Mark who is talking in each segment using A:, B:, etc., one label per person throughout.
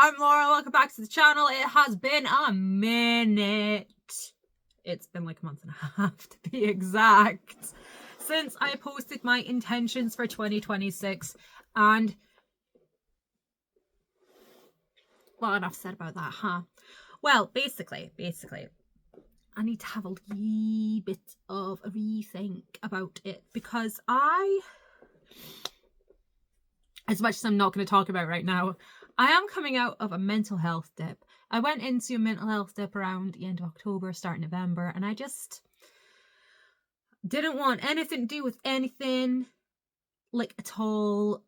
A: I'm Laura, welcome back to the channel. It has been a minute. It's been like a month and a half to be exact since I posted my intentions for 2026, and well, enough said about that, huh? Well, basically, I need to have a wee bit of a rethink about it because as much as I'm not going to talk about right now, I am coming out of a mental health dip. I went into a mental health dip around the end of October, start November, and I just didn't want anything to do with anything, like, at all.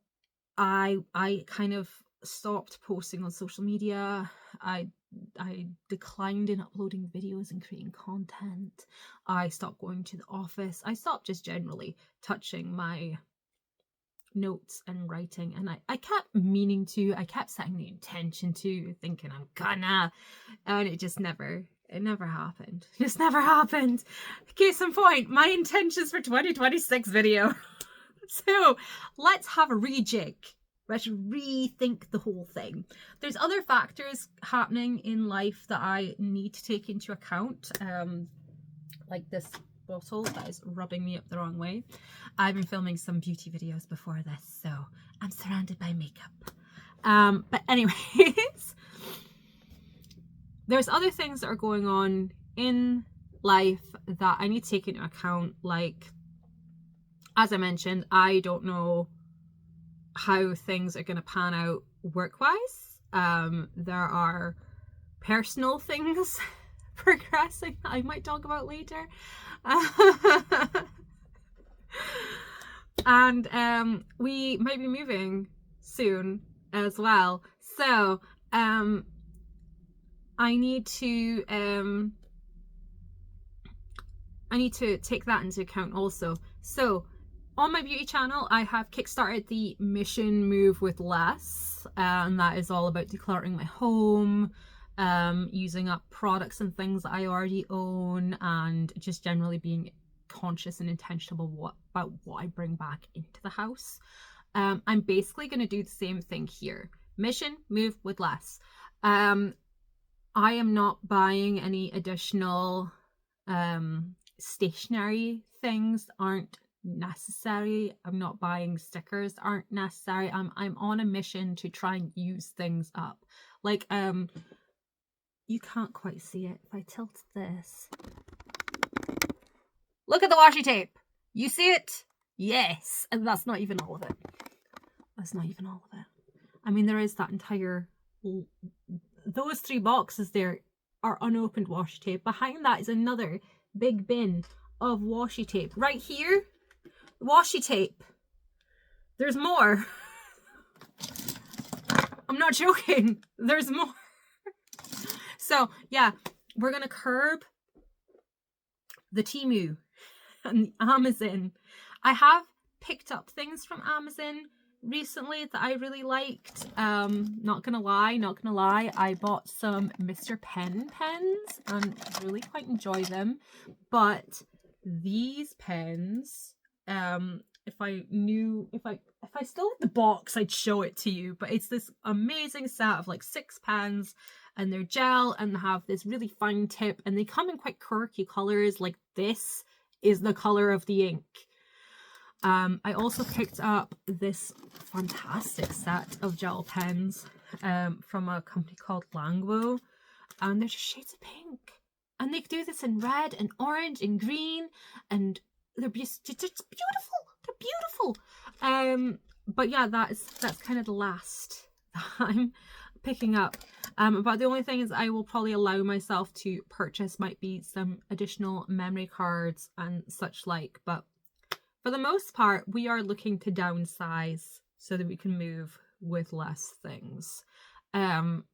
A: I kind of stopped posting on social media. I declined in uploading videos and creating content. I stopped going to the office. I stopped just generally touching my notes and writing, and I kept meaning to, I kept setting the intention to, thinking I'm gonna, and it never happened. It just never happened. Case in point, my intentions for 2026 video. So let's have a rejig. Let's rethink the whole thing. There's other factors happening in life that I need to take into account, like this bottle that is rubbing me up the wrong way. I've been filming some beauty videos before this, so I'm surrounded by makeup. But anyways, there's other things that are going on in life that I need to take into account. Like, as I mentioned, I don't know how things are going to pan out work-wise. There are personal things progressing that I might talk about later. And we might be moving soon as well. So I need to take that into account also. So on my beauty channel, I have kickstarted the mission Move with Less, and that is all about decluttering my home, using up products and things that I already own, and just generally being conscious and intentional about what I bring back into the house. I'm basically going to do the same thing here. Mission Move with Less. I am not buying any additional stationery things that aren't necessary. I'm not buying stickers that aren't necessary. I'm on a mission to try and use things up. Like, you can't quite see it. If I tilt this, look at the washi tape. You see it? Yes. And that's not even all of it. That's not even all of it. I mean, there is that entire, those 3 boxes there are unopened washi tape. Behind that is another big bin of washi tape. Right here, washi tape. There's more. I'm not joking. There's more. So yeah, we're gonna curb the Temu and Amazon. I have picked up things from Amazon recently that I really liked. Not gonna lie, I bought some Mr. Pen pens and really quite enjoy them. But these pens, if I still had the box, I'd show it to you. But it's this amazing set of like 6 pens, and they're gel and have this really fine tip, and they come in quite quirky colors. Like, this is the color of the ink. I also picked up this fantastic set of gel pens from a company called Langwo, and they're just shades of pink, and they do this in red and orange and green, and they're just beautiful. They're beautiful. But yeah, that's kind of the last that I'm picking up. But the only thing is I will probably allow myself to purchase might be some additional memory cards and such like. But for the most part, we are looking to downsize so that we can move with less things.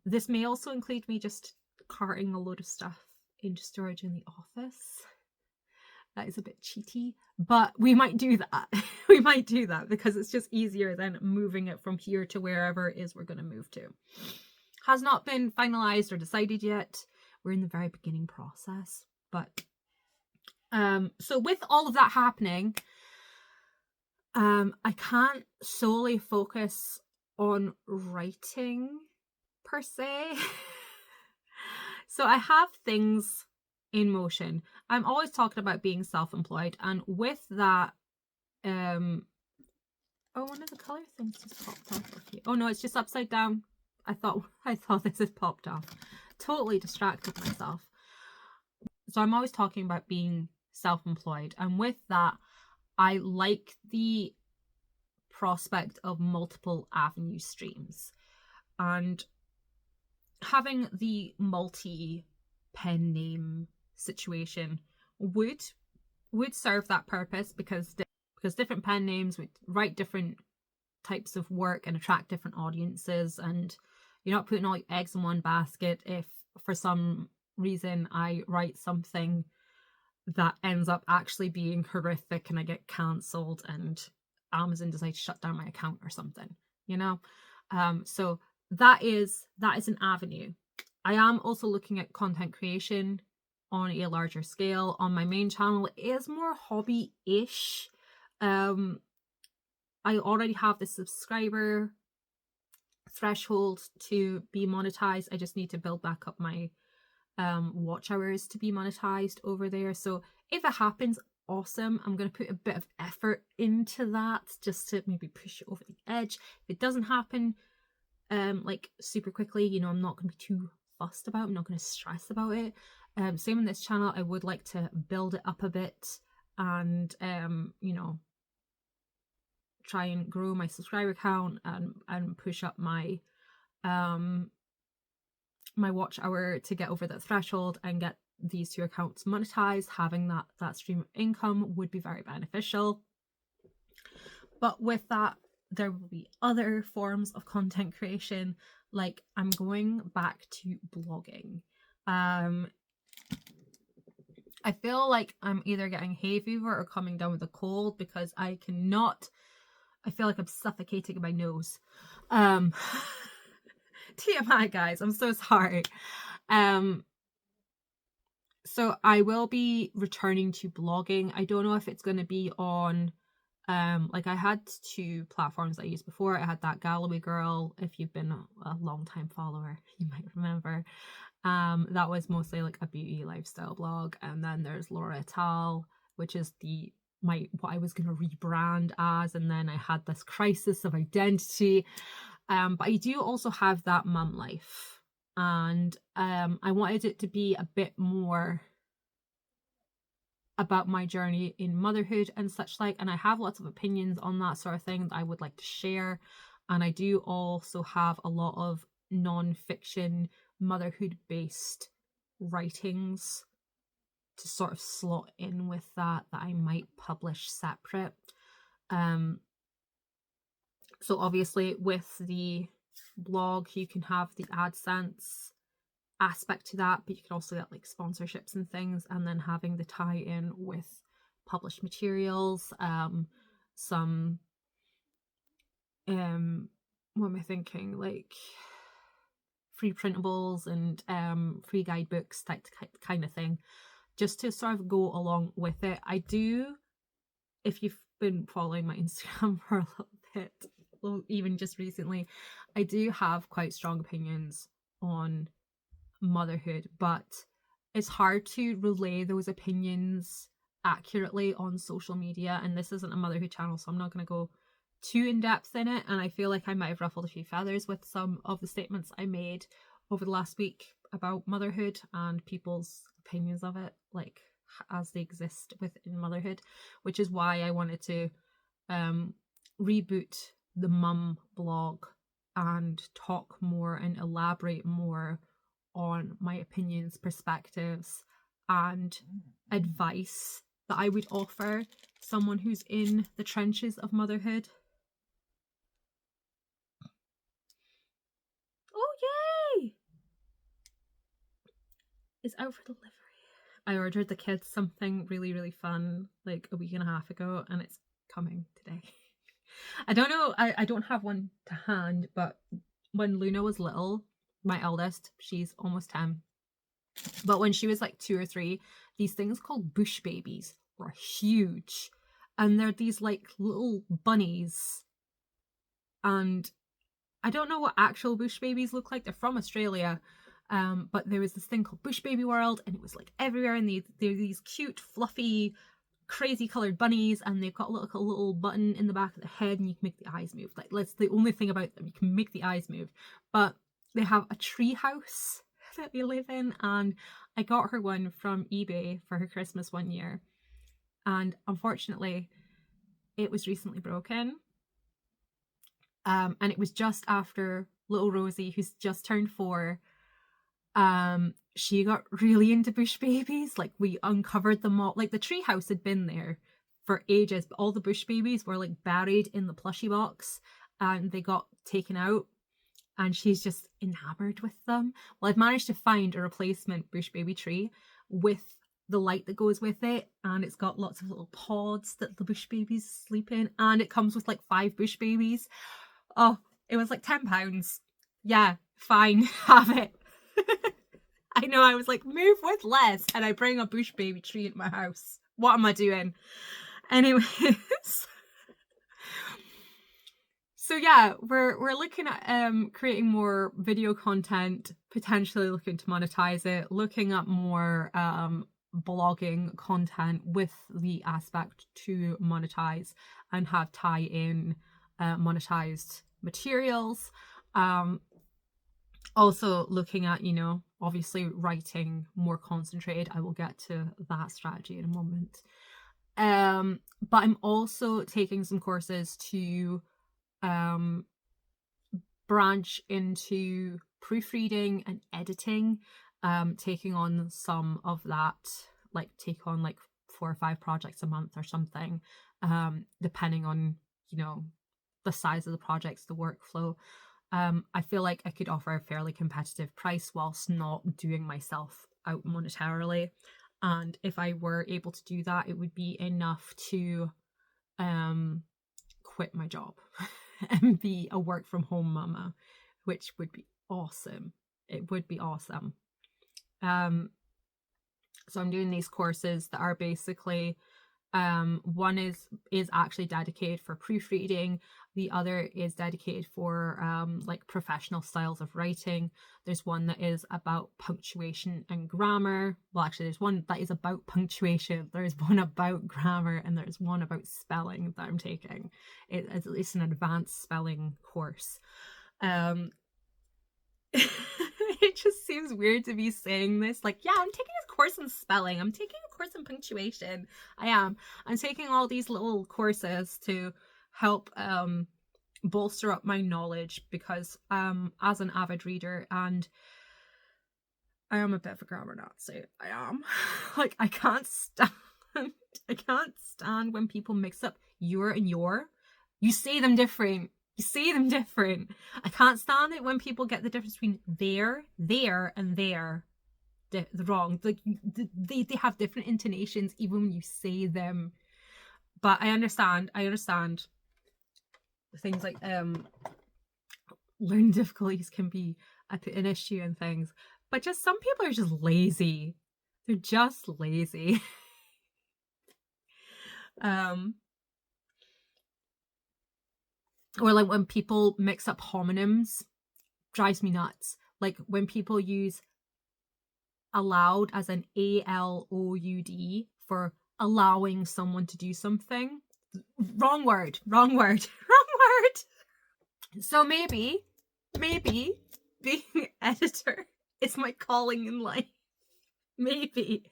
A: This may also include me just carting a load of stuff into storage in the office. That is a bit cheaty, but we might do that. We might do that because it's just easier than moving it from here to wherever it is we're going to move to. Has not been finalized or decided yet. We're in the very beginning process. But so with all of that happening, I can't solely focus on writing per se. So I have things in motion. I'm always talking about being self-employed, and with that, oh, one of the color things just popped off. Oh no, it's just upside down. I thought this had popped off. Totally distracted myself. So I'm always talking about being self-employed, and with that, I like the prospect of multiple avenue streams, and having the multi pen name situation would serve that purpose, because different pen names would write different types of work and attract different audiences, and you're not putting all your eggs in one basket. If for some reason I write something that ends up actually being horrific and I get cancelled and Amazon decides to shut down my account or something, you know? So that is an avenue. I am also looking at content creation on a larger scale. On my main channel, it is more hobby-ish. I already have the subscriber threshold to be monetized. I just need to build back up my watch hours to be monetized over there. So if it happens, awesome. I'm going to put a bit of effort into that just to maybe push it over the edge. If it doesn't happen like super quickly, you know, I'm not going to be too fussed about it. I'm not going to stress about it. Same on this channel. I would like to build it up a bit and you know, try and grow my subscriber count and push up my my watch hour to get over that threshold and get these two accounts monetized. Having that stream of income would be very beneficial. But with that, there will be other forms of content creation. Like, I'm going back to blogging. I feel like I'm either getting hay fever or coming down with a cold, because I feel like I'm suffocating in my nose. TMI, guys, I'm so sorry. So I will be returning to blogging. I don't know if it's going to be on like, I had two platforms I used before. I had that Galloway Girl. If you've been a long time follower, you might remember. That was mostly like a beauty lifestyle blog, and then there's Laura et al., which is what I was going to rebrand as, and then I had this crisis of identity. But I do also have that mum life, and I wanted it to be a bit more about my journey in motherhood and such like, and I have lots of opinions on that sort of thing that I would like to share. And I do also have a lot of non-fiction motherhood based writings to sort of slot in with that I might publish separate. So obviously with the blog, you can have the AdSense aspect to that, but you can also get like sponsorships and things, and then having the tie-in with published materials, some what am I thinking, like free printables and free guidebooks type kind of thing, just to sort of go along with it. I do, if you've been following my Instagram for a little bit, well, even just recently, I do have quite strong opinions on motherhood, but it's hard to relay those opinions accurately on social media, and this isn't a motherhood channel, so I'm not going to go too in depth in it. And I feel like I might have ruffled a few feathers with some of the statements I made over the last week about motherhood and people's opinions of it, like as they exist within motherhood, which is why I wanted to reboot the mum blog and talk more and elaborate more on my opinions, perspectives, and advice that I would offer someone who's in the trenches of motherhood. Oh, yay! It's out for delivery. I ordered the kids something really, really fun like a week and a half ago, and it's coming today. I don't know, I don't have one to hand, but when Luna was little, my eldest, she's almost 10, but when she was like 2 or 3, these things called bush babies were huge, and they're these like little bunnies, and I don't know what actual bush babies look like. They're from Australia. But there was this thing called Bush Baby World, and it was like everywhere, and they're these cute, fluffy, crazy colored bunnies, and they've got a little button in the back of the head, and you can make the eyes move. Like, that's the only thing about them. You can make the eyes move. But they have a tree house that they live in, and I got her one from eBay for her Christmas one year. And unfortunately, it was recently broken. And it was just after little Rosie, who's just turned 4, she got really into bush babies. Like, we uncovered them all. Like, the tree house had been there for ages, but all the bush babies were like buried in the plushie box, and they got taken out, and she's just enamored with them. Well, I've managed to find a replacement bush baby tree with the light that goes with it, and it's got lots of little pods that the bush babies sleep in, and it comes with like 5 bush babies. Oh, it was like £10. Yeah, fine, have it. I know, I was like, move with less, and I bring a bush baby tree in my house. What am I doing? Anyways. So yeah, we're looking at creating more video content, potentially looking to monetize it, looking at more blogging content with the aspect to monetize and have tie-in monetized materials. Also looking at, obviously writing more concentrated. I will get to that strategy in a moment. But I'm also taking some courses to branch into proofreading and editing, taking on some of that, like take on like 4 or 5 projects a month or something, depending on, the size of the projects, the workflow. I feel like I could offer a fairly competitive price whilst not doing myself out monetarily. And if I were able to do that, it would be enough to quit my job and be a work from home mama, which would be awesome. It would be awesome. So I'm doing these courses that are basically, one is actually dedicated for proofreading. The other is dedicated for like professional styles of writing. There's one that is about punctuation and grammar. Well, actually, there's one that is about punctuation. There's one about grammar, and there's one about spelling that I'm taking. It's an advanced spelling course. It just seems weird to be saying this. Like, yeah, I'm taking a course in spelling. I'm taking a course in punctuation. I am. I'm taking all these little courses to help bolster up my knowledge, because as an avid reader, and I am a bit of a grammar Nazi. I am. Like, I can't stand when people mix up your and your. You say them different. I can't stand it when people get the difference between there, and there wrong. Like, they have different intonations even when you say them. But I understand things like learning difficulties can be an issue and things, but just some people are just lazy. They're just lazy. Or like when people mix up homonyms, drives me nuts. Like when people use allowed as an ALOUD for allowing someone to do something. Wrong word. So maybe being an editor is my calling in life. Maybe.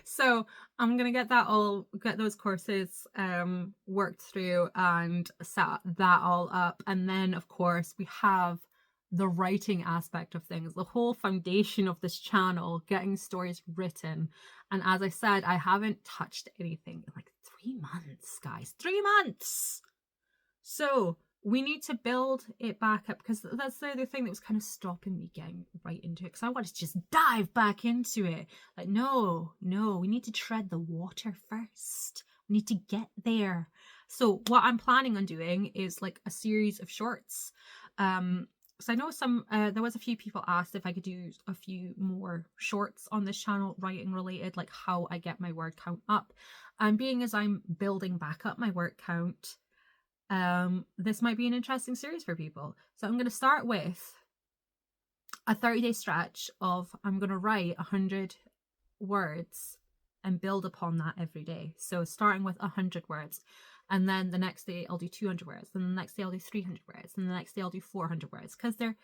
A: So I'm gonna get those courses worked through and set that all up. And then of course we have the writing aspect of things, the whole foundation of this channel, getting stories written. And as I said, I haven't touched anything in like 3 months, guys. 3 months. So we need to build it back up, because that's the other thing that was kind of stopping me getting right into it, because I wanted to just dive back into it. Like, no, we need to tread the water first. We need to get there. So what I'm planning on doing is like a series of shorts. So I know there was a few people asked if I could do a few more shorts on this channel, writing related, like how I get my word count up. And being as I'm building back up my word count, this might be an interesting series for people. So I'm going to start with a 30-day stretch of I'm going to write 100 words and build upon that every day. So starting with 100 words, and then the next day I'll do 200 words, then the next day I'll do 300 words, and the next day I'll do 400 words, because they're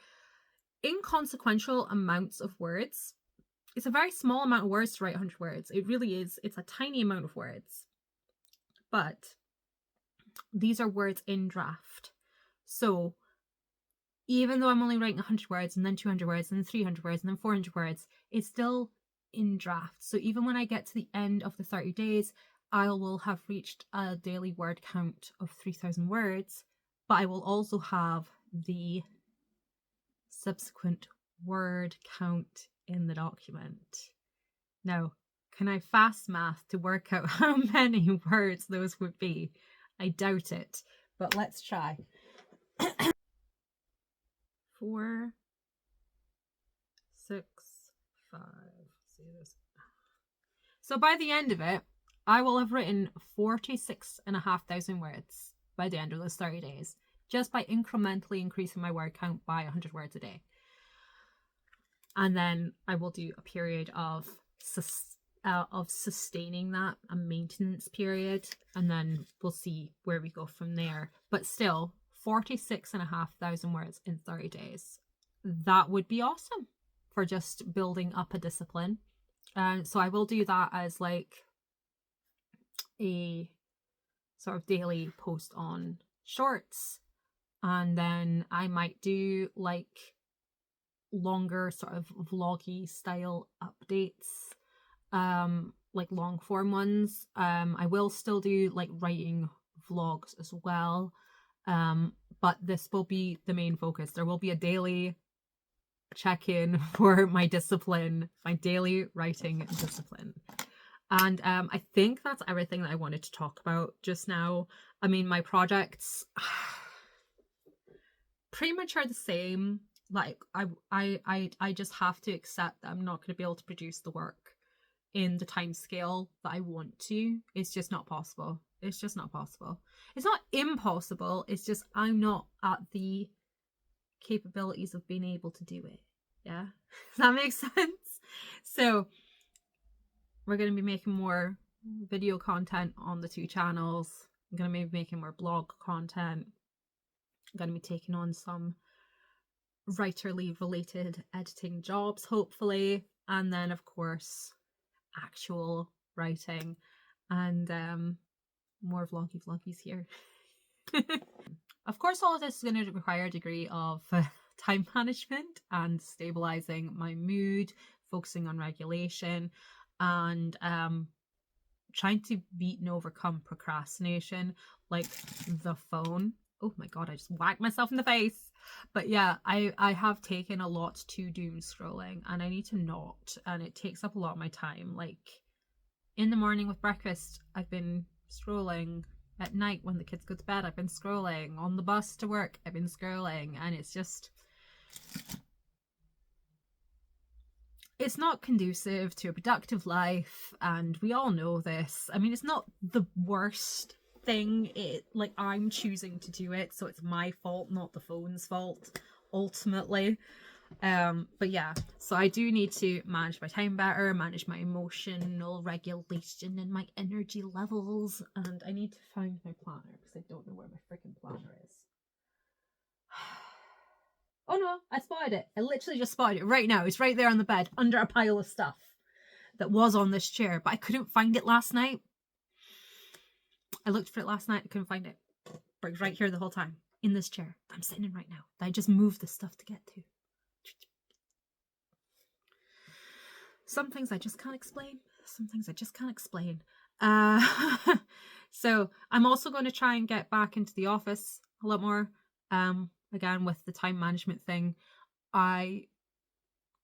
A: inconsequential amounts of words. It's a very small amount of words to write 100 words. It really is. It's a tiny amount of words. But these are words in draft. So even though I'm only writing 100 words and then 200 words and then 300 words and then 400 words, it's still in draft. So even when I get to the end of the 30 days, I will have reached a daily word count of 3,000 words, but I will also have the subsequent word count in the document. Now, can I fast math to work out how many words those would be? I doubt it, but let's try. 4, 6, 5. See this. So by the end of it, I will have written 46,500 words by the end of those 30 days, just by incrementally increasing my word count by 100 words a day. And then I will do a period of sustaining that, a maintenance period, and then we'll see where we go from there. But still, 46,500 words in 30 days. That would be awesome for just building up a discipline. So I will do that as like a sort of daily post on Shorts, and then I might do like longer sort of vloggy style updates, like long form ones. I will still do like writing vlogs as well, but this will be the main focus. There will be a daily check-in for my discipline, my daily writing discipline. And I think that's everything that I wanted to talk about just now. I mean, my projects pretty much are the same. Like I just have to accept that I'm not going to be able to produce the work in the time scale that I want to. It's just not possible. It's just not possible. It's not impossible. It's just I'm not at the capabilities of being able to do it. Yeah, does that make sense? So we're going to be making more video content on the 2 channels. I'm going to be making more blog content. I'm going to be taking on some writerly related editing jobs, hopefully. And then, of course, actual writing and more vloggies here. Of course, all of this is going to require a degree of time management and stabilizing my mood, focusing on regulation, and trying to beat and overcome procrastination, like the phone. Oh my god, I just whacked myself in the face. But yeah, I have taken a lot to doom scrolling, and I need to not, and it takes up a lot of my time. Like in the morning with breakfast, I've been scrolling. At night when the kids go to bed, I've been scrolling. On the bus to work, I've been scrolling, and it's just, it's not conducive to a productive life, and we all know this. I mean, it's not the worst thing. Like, I'm choosing to do it, so it's my fault, not the phone's fault, ultimately. But yeah, so I do need to manage my time better, manage my emotional regulation and my energy levels, and I need to find my planner because I don't know where my freaking planner is. Oh no, I spotted it. I literally just spotted it right now. It's right there on the bed under a pile of stuff that was on this chair, but I couldn't find it last night. I looked for it last night, I couldn't find it. But it's right here the whole time, in this chair I'm sitting in right now, that I just moved the stuff to get to. Some things I just can't explain. Some things I just can't explain. So I'm also going to try and get back into the office a lot more. Again, with the time management thing, I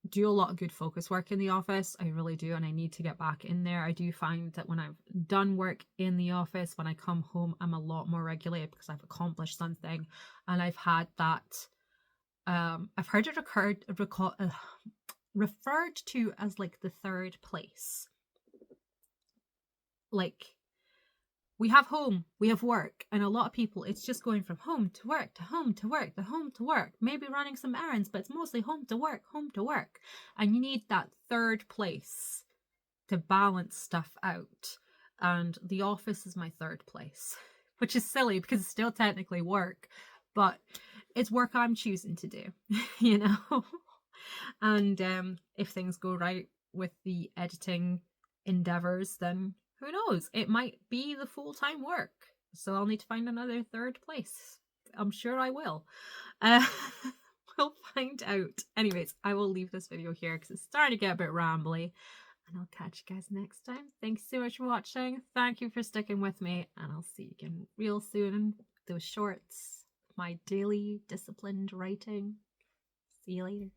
A: do a lot of good focus work in the office. I really do, and I need to get back in there. I do find that when I've done work in the office, when I come home, I'm a lot more regulated because I've accomplished something, and I've had that. I've heard it referred to as like the third place, like we have home, we have work, and a lot of people, it's just going from home to work, to home to work, to home to work, maybe running some errands, but it's mostly home to work, home to work. And you need that third place to balance stuff out. And the office is my third place, which is silly because it's still technically work, but it's work I'm choosing to do, you know? And if things go right with the editing endeavors, then who knows? It might be the full-time work. So I'll need to find another third place. I'm sure I will. We'll find out. Anyways, I will leave this video here because it's starting to get a bit rambly. And I'll catch you guys next time. Thanks so much for watching. Thank you for sticking with me. And I'll see you again real soon. Those shorts, my daily disciplined writing. See you later.